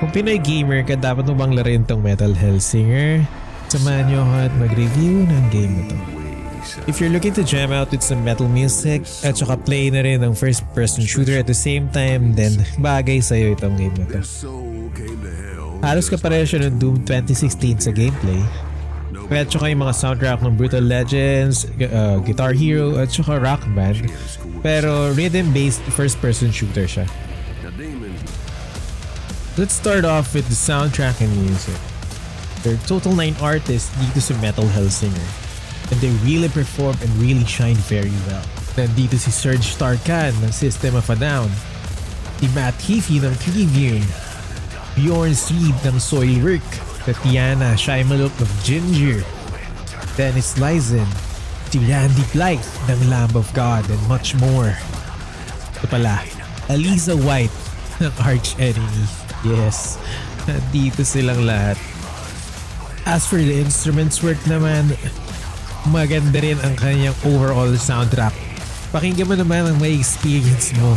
Kung Pinoy gamer ka, dapat mo bang laruin tong Metal Hellsinger? Samahan niyo ako at mag-review ng game na to. If you're looking to jam out with some metal music at saka play na rin ng first-person shooter at the same time, then bagay sa'yo itong game na to. Halos kapareho siya ng Doom 2016 sa gameplay. At saka yung mga soundtrack ng Brutal Legends, Guitar Hero at saka Rock Band. Pero rhythm-based first-person shooter siya. Let's start off with the soundtrack and music. There are total 9 artists dito sa Metal Hellsinger. And they really perform and really shine very well. Nandito si Serge Tarkan ng System of a Down, si Matt Heafy ng Trivium, Bjorn Streeb ng Soilwork, Tatiana Shaimaluk of Ginger, Dennis Lizen, si Randy Blythe ng Lamb of God, and much more. Ito pala, Aliza White ng Arch Enemy. Yes, nandito silang lahat. As for the instruments work naman, maganda rin ang kanyang overall soundtrack. Pakinggan mo naman ang may experience mo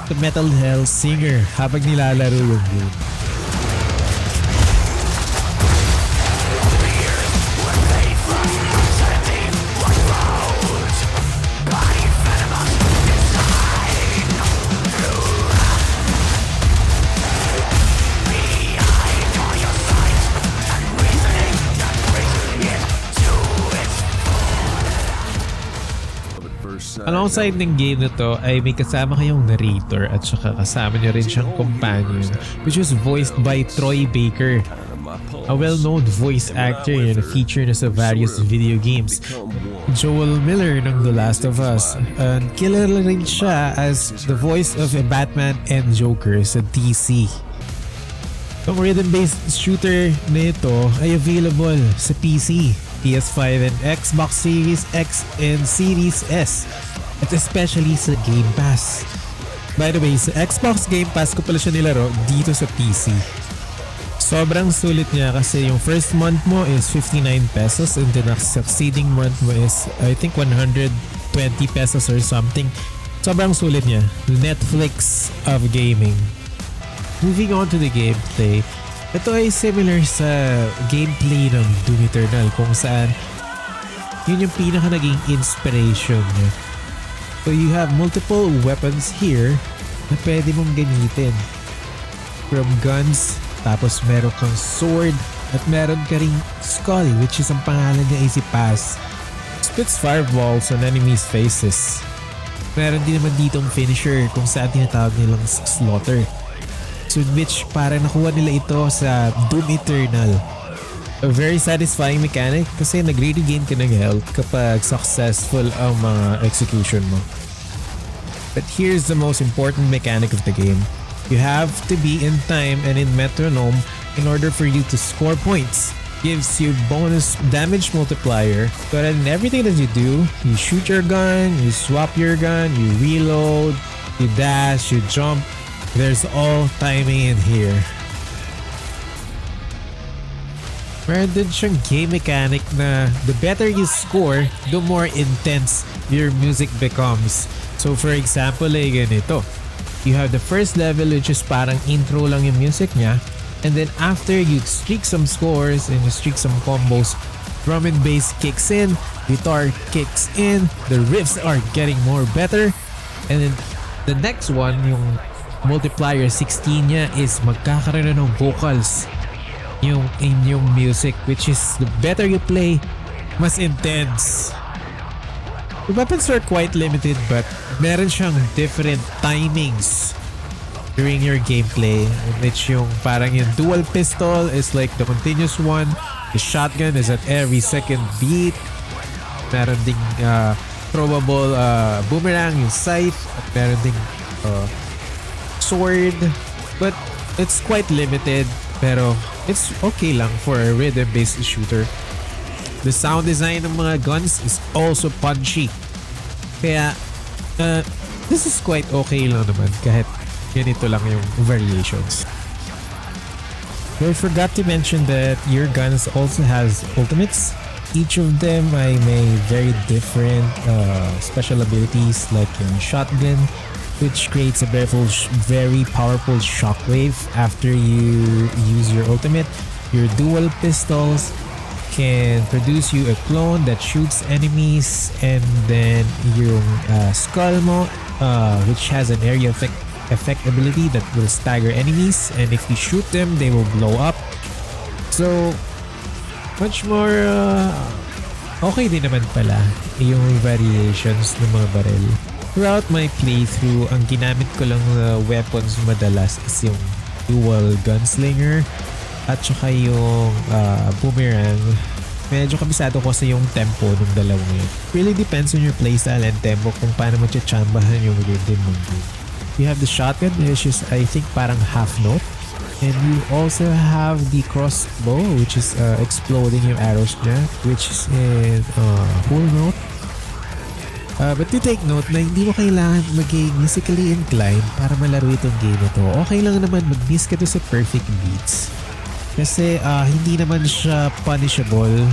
sa Metal Hellsinger habang nilalaro yung game. Alongside ng game na to ay may kasama kayong narrator at saka kasama niyo rin siyang companion, which was voiced by Troy Baker, a well-known voice actor na feature na sa various video games. Joel Miller ng The Last of Us, and kilala rin siya as the voice of Batman and Joker sa DC. Ang rhythm-based shooter na ito ay available sa PC, PS5 and Xbox Series X and Series S, at especially sa Gamepass. By the way, sa Xbox Gamepass ko pala siya nilaro dito sa PC. Sobrang sulit niya kasi yung first month mo is 59 pesos and the next succeeding month mo is I think 120 pesos or something. Sobrang sulit niya. Netflix of gaming. Moving on to the gameplay. Ito ay similar sa gameplay ng Doom Eternal kung saan yun yung pinaka naging inspiration niya. So you have multiple weapons here na pwede mong gamitin. From guns, tapos meron kang sword, at meron ka ring skull, which is ang pangalan niya ay si Paz. Spits fireballs on enemies' faces. Meron din naman ditong finisher kung saan tinatawag nilang slaughter. So which parang nakuha nila ito sa Doom Eternal. A very satisfying mechanic kasi nagre-regain ka ng health kapag successful ang mga execution mo. But here's the most important mechanic of the game. You have to be in time and in metronome in order for you to score points. Gives you bonus damage multiplier, but in everything that you do, you shoot your gun, you swap your gun, you reload, you dash, you jump. There's all timing in here. Meron din siyang game mechanic na the better you score, the more intense your music becomes. So for example, ganito. You have the first level which is parang intro lang yung music niya. And then after you streak some scores and you streak some combos, drum and bass kicks in, guitar kicks in, the riffs are getting more better. And then the next one, yung multiplier 16 niya is magkakaroon na ng vocals yung inyong music, which is the better you play, mas intense. The weapons are quite limited but meron siyang different timings during your gameplay, in which yung parang yung dual pistol is like the continuous one, the shotgun is at every second beat, meron ding throwable boomerang yung scythe, at meron ding sword, but it's quite limited pero it's okay lang for a rhythm-based shooter. The sound design ng mga guns is also punchy. Kaya, this is quite okay lang naman kahit ganito lang yung variations. I forgot to mention that your guns also has ultimates. Each of them ay may very different special abilities like yung shotgun which creates a very powerful shockwave after you use your ultimate. Your dual pistols can produce you a clone that shoots enemies, and then yung skull mo, which has an area effect ability that will stagger enemies, and if you shoot them, they will blow up. So, much more okay din naman pala yung variations ng mga baril. Throughout my playthrough, ang ginamit ko lang na weapons madalas is yung dual gunslinger at saka yung boomerang. Medyo kabisado ko sa yung tempo ng dalawang yun. Really depends on your playstyle and tempo kung paano mo chambahan yung rhythm mo. You have the shotgun, which is I think parang half note. And you also have the crossbow, which is exploding yung arrows niya, which is in full note. But you take note na hindi mo kailangan maging musically inclined para malaro itong game na to. Okay lang naman mag-miss ka to sa perfect beats. Kasi hindi naman siya punishable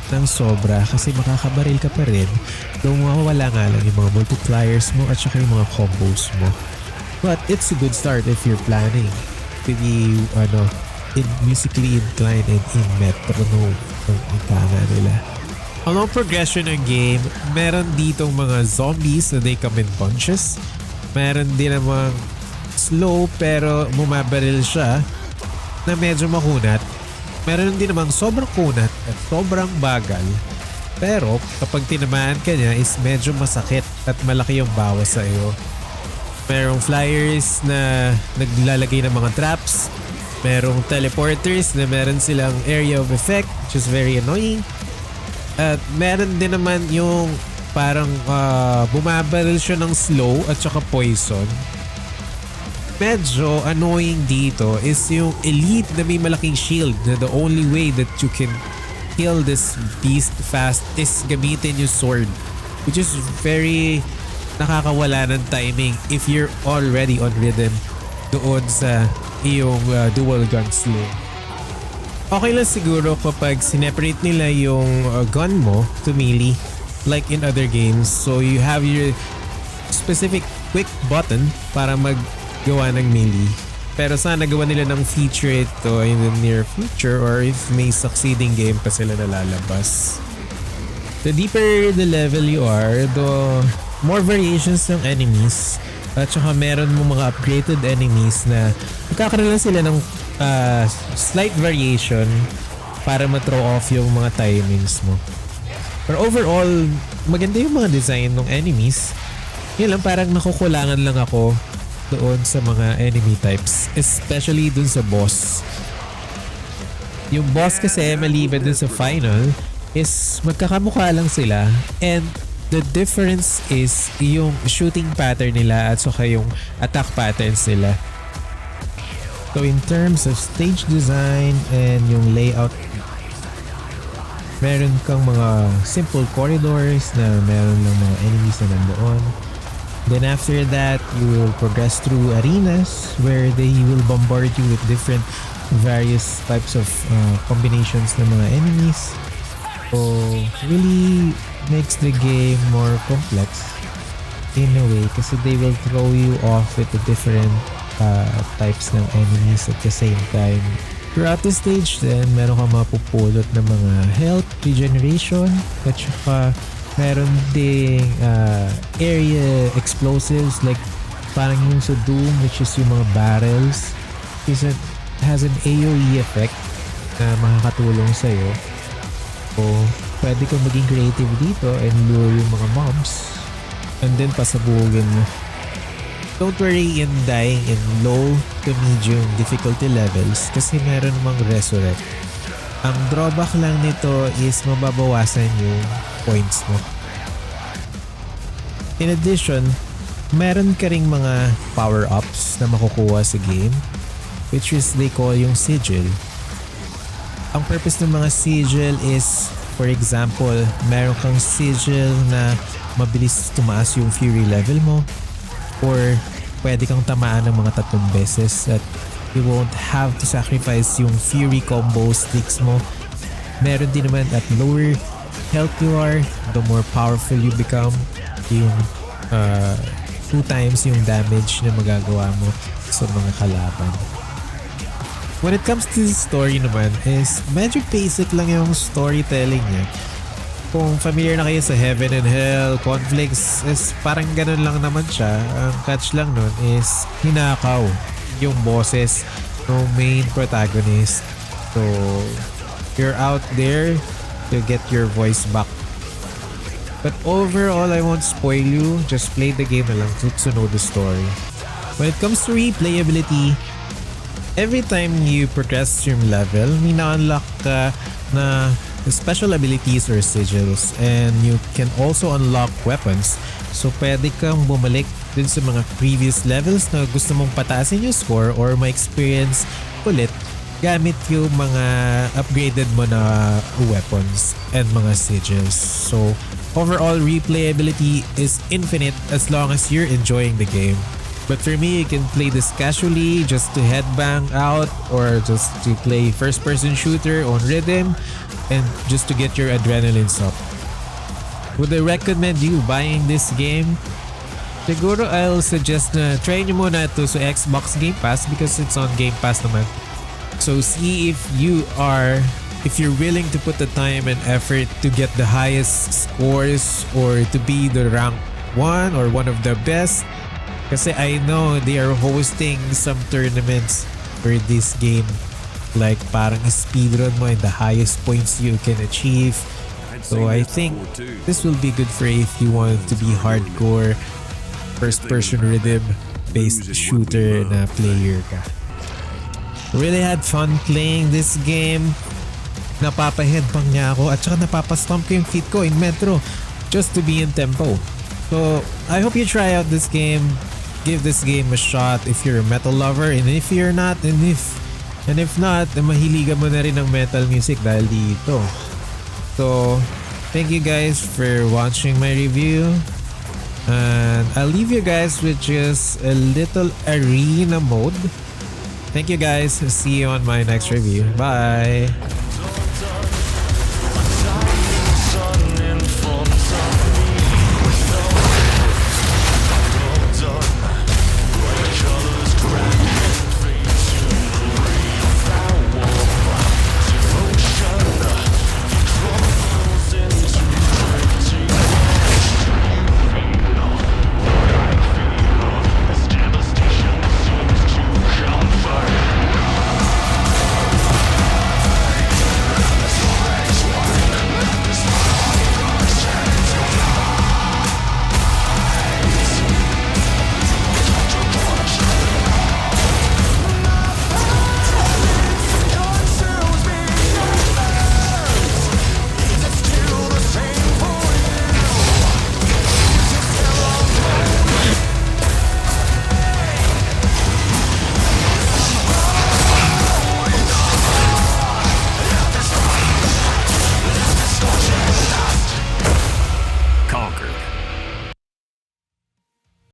ng sobra kasi makakabaril ka pa rin. Though mawawala nga lang yung mga multipliers mo at saka yung mga combos mo. But it's a good start if you're planning to be musically inclined and in metronome ang ikana nila. Along progression ng game, meron ditong mga zombies na they come in bunches. Meron din namang slow pero bumabaril siya na medyo makunat. Meron din namang sobrang kunat at sobrang bagal. Pero kapag tinamaan ka niya is medyo masakit at malaki yung bawas sa iyo. Merong flyers na naglalagay ng mga traps. Merong teleporters na meron silang area of effect, which is very annoying. At meron din naman yung parang bumabaril siya ng slow at saka poison. Medyo annoying dito is yung elite na may malaking shield na the only way that you can kill this beast fast is gamitin yung sword, which is very nakakawala ng timing if you're already on rhythm doon sa iyong dual gunslinger. Okay lang siguro kapag sineparate nila yung gun mo to melee like in other games, so you have your specific quick button para maggawa ng melee. Pero sana gawa nila ng feature ito in the near future or if may succeeding game pa sila nalalabas. The deeper the level you are, the more variations ng enemies at saka meron mo mga upgraded enemies na magkakaroon lang sila ng slight variation para ma-throw off yung mga timings mo. Pero overall, maganda yung mga design ng enemies. Yun lang, parang nakukulangan lang ako doon sa mga enemy types, especially dun sa boss. Yung boss kasi maliban dun sa final is magkakamukha lang sila, and the difference is yung shooting pattern nila at saka yung attack patterns nila. So in terms of stage design and yung layout, meron kang mga simple corridors na meron lang mga enemies na nandoon. Then after that, you will progress through arenas where they will bombard you with different various types of combinations ng mga enemies. So really makes the game more complex in a way kasi they will throw you off with the different types ng enemies at the same time. Throughout the stage then, meron kang mapupulot ng mga health, regeneration, at saka meron ding area explosives like parang yung sa Doom, which is yung mga barrels. It has an AoE effect na makakatulong sa'yo. So, pwede kang maging creative dito and lure yung mga mobs and then pasabugin mo. Don't worry in dying in low to medium difficulty levels kasi meron namang resurrect. Ang drawback lang nito is mababawasan yung points mo. In addition, meron ka ring mga power-ups na makukuha sa game, which is they call yung sigil. Ang purpose ng mga sigil is, for example, meron kang sigil na mabilis tumaas yung fury level mo, or pwede kang tamaan ng mga 3 beses at you won't have to sacrifice yung fury combo sticks mo. Meron din naman at lower health you are, the more powerful you become, yung 2 times yung damage na magagawa mo sa mga kalaban. When it comes to the story naman is medyo basic lang yung storytelling niya. Kung familiar na kayo sa Heaven and Hell conflicts is parang ganun lang naman siya. Ang catch lang nun is hinakaw yung boses ng main protagonist. So you're out there to get your voice back. But overall, I won't spoil you. Just play the game na lang to know the story. When it comes to replayability, every time you progress yung level, may na-unlock ka na special abilities or sigils, and you can also unlock weapons. So pwede kang bumalik dun sa mga previous levels na gusto mong pataasin yung score or ma-experience ulit gamit yung mga upgraded mo na weapons and mga sigils. So overall, replayability is infinite as long as you're enjoying the game. But for me, you can play this casually just to headbang out or just to play first-person shooter on rhythm and just to get your adrenaline up. Would I recommend you buying this game? Siguro I'll suggest na try nyo muna ito sa Xbox Gamepass because it's on Game Pass naman. So see if you're willing to put the time and effort to get the highest scores or to be the rank 1 or one of the best. Kasi I know they are hosting some tournaments for this game. Like parang speedrun mo and the highest points you can achieve. So I think this will be good for if you want to be hardcore first-person rhythm-based shooter na player ka. Really had fun playing this game. Napapa-headbang niya ako at saka napapa-stomp ko yung feet ko in Metro just to be in tempo. So I hope you try out this game. Give this game a shot if you're a metal lover, and if you're not, and if not, mahiligan mo na rin ng metal music dahil dito. So thank you guys for watching my review, and I'll leave you guys with just a little arena mode. Thank you guys. See you on my next review. Bye.